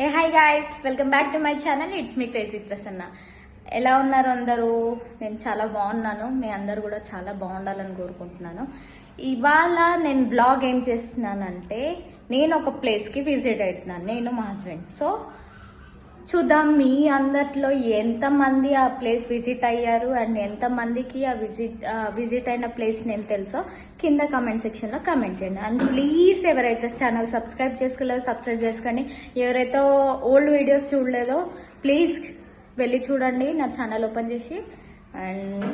A hi guys, welcome back to my channel. It's me crazy Prasanna. ఎలా ఉన్నారు అందరూ? నేను చాలా బాగున్నాను. మీ అందరు కూడా చాలా బాగుండాలని కోరుకుంటున్నాను. ఇవాళ నేను బ్లాగ్ ఏం చేస్తున్నానంటే, నేను ఒక ప్లేస్కి విజిట్ అవుతున్నాను, నేను మా హస్బెండ్. సో చూద్దాం మీ అందరిలో ఎంతమంది ఆ ప్లేస్ విజిట్ అయ్యారు అండ్ ఎంతమందికి ఆ విజిట్ అయిన ప్లేస్ నేను తెలుసో కింద కామెంట్ సెక్షన్లో కామెంట్ చేయండి. అండ్ ప్లీజ్ ఎవరైతే ఛానల్ సబ్స్క్రైబ్ చేసుకోలేదో సబ్స్క్రైబ్ చేసుకోండి. ఎవరైతే ఓల్డ్ వీడియోస్ చూడలేదో ప్లీజ్ వెళ్ళి చూడండి నా ఛానల్ ఓపెన్ చేసి. అండ్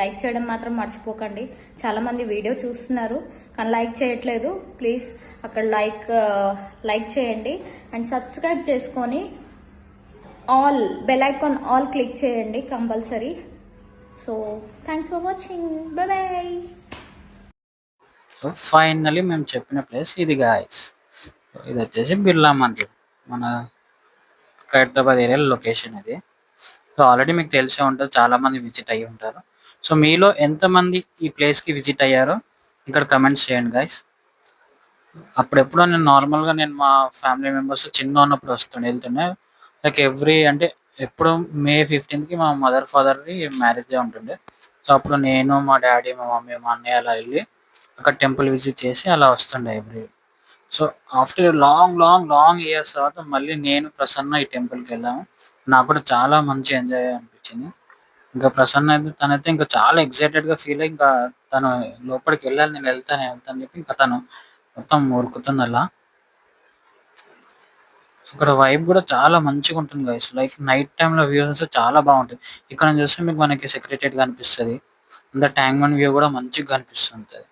లైక్ చేయడం మాత్రం మర్చిపోకండి. చాలామంది వీడియో చూస్తున్నారు కానీ లైక్ చేయట్లేదు. ప్లీజ్ అక్కడ లైక్ చేయండి అండ్ సబ్స్క్రైబ్ చేసుకొని all bell icon all click చేయండి compulsory. So thanks for watching, bye bye. So finally మేము చెప్పిన ప్లేస్ ఇది గాయస్. ఇది వచ్చేసి బిర్లా మందిర్, మన ఖైరతాబాద్ ఏరియాలో లొకేషన్ ఇది. సో ఆల్రెడీ మీకు తెలిసే ఉంటుంది, చాలామంది విజిట్ అయ్యి ఉంటారు. సో మీలో ఎంతమంది ఈ ప్లేస్కి విజిట్ అయ్యారో ఇక్కడ కమెంట్స్ చేయండి గాయస్. అప్పుడెప్పుడో నేను నార్మల్గా మా ఫ్యామిలీ మెంబర్స్ చిన్న ఉన్నప్పుడు వెళ్తుండే లైక్ అంటే ఎప్పుడు మే 15కి మా మదర్ ఫాదర్ది మ్యారేజ్ డే ఉంటుండే. సో అప్పుడు నేను, మా డాడీ, మా మమ్మీ, మా అన్నయ్య అలా వెళ్ళి అక్కడ టెంపుల్ విజిట్ చేసి అలా వస్తుండే every. So after long long long years తర్వాత మళ్ళీ నేను ప్రసన్న ఈ టెంపుల్కి వెళ్ళాము. నాకు కూడా చాలా మంచి ఎంజాయ్ అనిపించింది. ఇంకా ప్రసన్న అయితే తనైతే ఇంకా చాలా ఎక్సైటెడ్గా ఫీల్ అయ్యి ఇంకా తను లోపలికి వెళ్ళాలి, నేను వెళ్తాను చెప్పి ఇంకా తను మొత్తం ఉరుకుతుంది అలా. ఇక్కడ వైబ్ కూడా చాలా మంచిగా ఉంటుంది గైస్. లైక్ నైట్ టైంలో వ్యూస్ చాలా బాగుంటుంది. ఇక్కడ చూస్తే మీకు మనకి సెక్రటేరియట్ కనిపిస్తుంది, అంత ట్యాంక్ బండ్ వ్యూ కూడా మంచిగా కనిపిస్తుంటుంది.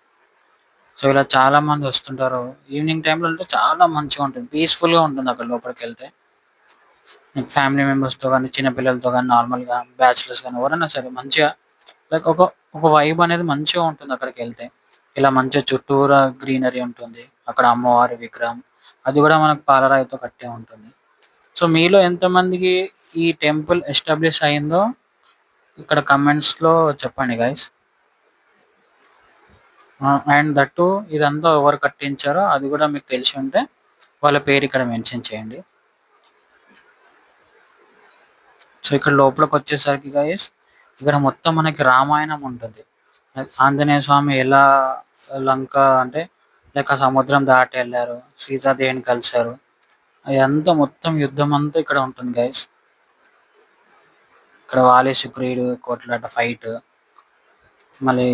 సో ఇలా చాలా మంది వస్తుంటారు ఈవినింగ్ టైంలో. అంటే చాలా మంచిగా ఉంటుంది, పీస్ఫుల్గా ఉంటుంది అక్కడ లోపలికి వెళ్తే. మీకు ఫ్యామిలీ మెంబర్స్తో కానీ, చిన్నపిల్లలతో కానీ, నార్మల్గా బ్యాచిలర్స్ కానీ ఎవరైనా సరే మంచిగా లైక్ ఒక ఒక వైబ్ అనేది మంచిగా ఉంటుంది అక్కడికి వెళ్తే. ఇలా మంచిగా చుట్టూరా గ్రీనరీ ఉంటుంది. అక్కడ అమ్మవారి విగ్రహం అది కూడా మనకు పాలరాయితో కట్టే ఉంటుంది. సో మీలో ఎంతమందికి ఈ టెంపుల్ ఎస్టాబ్లిష్ అయిందో ఇక్కడ కమెంట్స్లో చెప్పండి గైస్. అండ్ దట్టు ఇదంతా ఎవరు కట్టించారో అది కూడా మీకు తెలిసి ఉంటే వాళ్ళ పేరు ఇక్కడ మెన్షన్ చేయండి. సో ఇక్కడ లోపలికి వచ్చేసరికి గైస్ ఇక్కడ మొత్తం మనకి రామాయణం ఉంటుంది. ఆంజనేయ స్వామి ఎలా లంక అంటే లైక్ ఆ సముద్రం దాటి వెళ్ళారు, సీతాదేవిని కలిశారు, అదంతా మొత్తం యుద్ధం అంతా ఇక్కడ ఉంటుంది గైస్. ఇక్కడ వాలి సుగ్రీవుడు కొట్లాట ఫైట్, మళ్ళీ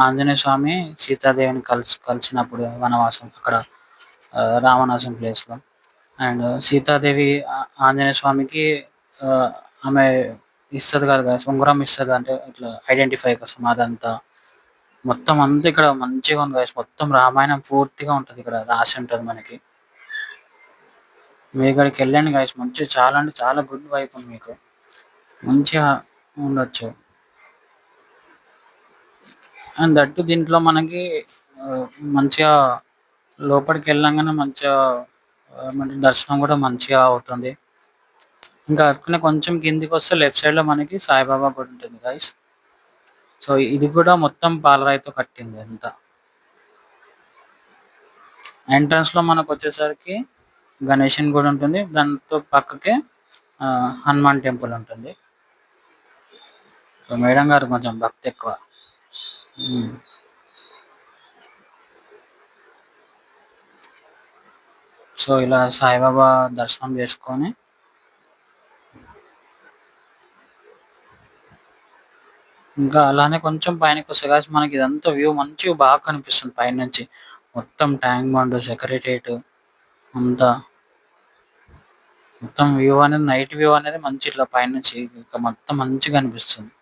ఆంజనేయ స్వామి సీతాదేవిని కలిసినప్పుడు వనవాసం అక్కడ రామనాసం ప్లేస్లో. అండ్ సీతాదేవి ఆంజనేయ స్వామికి ఆమె ఇస్తుంది కదా గైస్, ఉంగరం ఇస్తుంది అంటే ఇట్లా ఐడెంటిఫై కోసం. అదంతా మొత్తం అంతా ఇక్కడ మంచిగా ఉంది గైస్. మొత్తం రామాయణం పూర్తిగా ఉంటుంది ఇక్కడ రాసి ఉంటుంది మనకి. మీ ఇక్కడికి వెళ్ళండి గైస్, మంచిగా చాలా అంటే చాలా గుడ్ వైపు ఉంది, మీకు మంచిగా ఉండొచ్చు. అండ్ దట్టు దీంట్లో మనకి మంచిగా లోపలికి వెళ్ళంగానే మంచిగా మన దర్శనం కూడా మంచిగా అవుతుంది. ఇంకా అట్లనే కొంచెం కిందికి వస్తే లెఫ్ట్ సైడ్లో మనకి సాయిబాబా గుడి ఉంటుంది గైస్. సో ఇది కూడా మొత్తం పాలరాయితో కట్టింది అంతా. ఎంట్రన్స్లో మనకు వచ్చేసరికి గణేషన్ గుడి ఉంటుంది, దాంతో పక్కకే హనుమాన్ టెంపుల్ ఉంటుంది. సో మేడం గారు కొంచెం భక్తి ఎక్కువ. సో ఇలా సాయిబాబా దర్శనం చేసుకొని ఇంకా అలానే కొంచెం పైనకి వస్తే కాసి మనకి ఇదంతా వ్యూ మంచిగా బాగా కనిపిస్తుంది పైనుంచి. మొత్తం ట్యాంక్ బండ్, సెక్రటేరియట్ అంతా మొత్తం వ్యూ అనేది నైట్ వ్యూ అనేది మంచి ఇట్లా పైనుంచి ఇంకా మొత్తం మంచిగా అనిపిస్తుంది.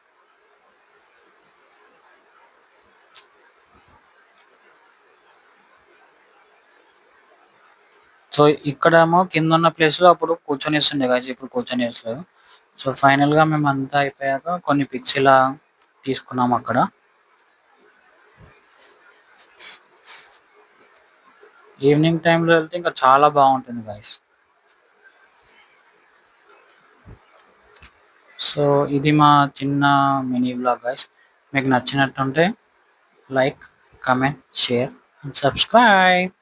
సో ఇక్కడేమో కింద ఉన్న ప్లేస్లో అప్పుడు కూర్చొనిస్తుండే కాదు, ఇప్పుడు కూర్చొనిస్తలేదు. సో ఫైనల్గా మేము అంతా అయిపోయాక కొన్ని పిక్స్ ఇలా తీసుకున్నాం అక్కడ. ఈవినింగ్ టైంలో వెళ్తే ఇంకా చాలా బాగుంటుంది గాయస్. సో ఇది మా చిన్న మినీ వ్లాగ్ గాయస్. మీకు నచ్చినట్టుంటే like, comment, share and subscribe.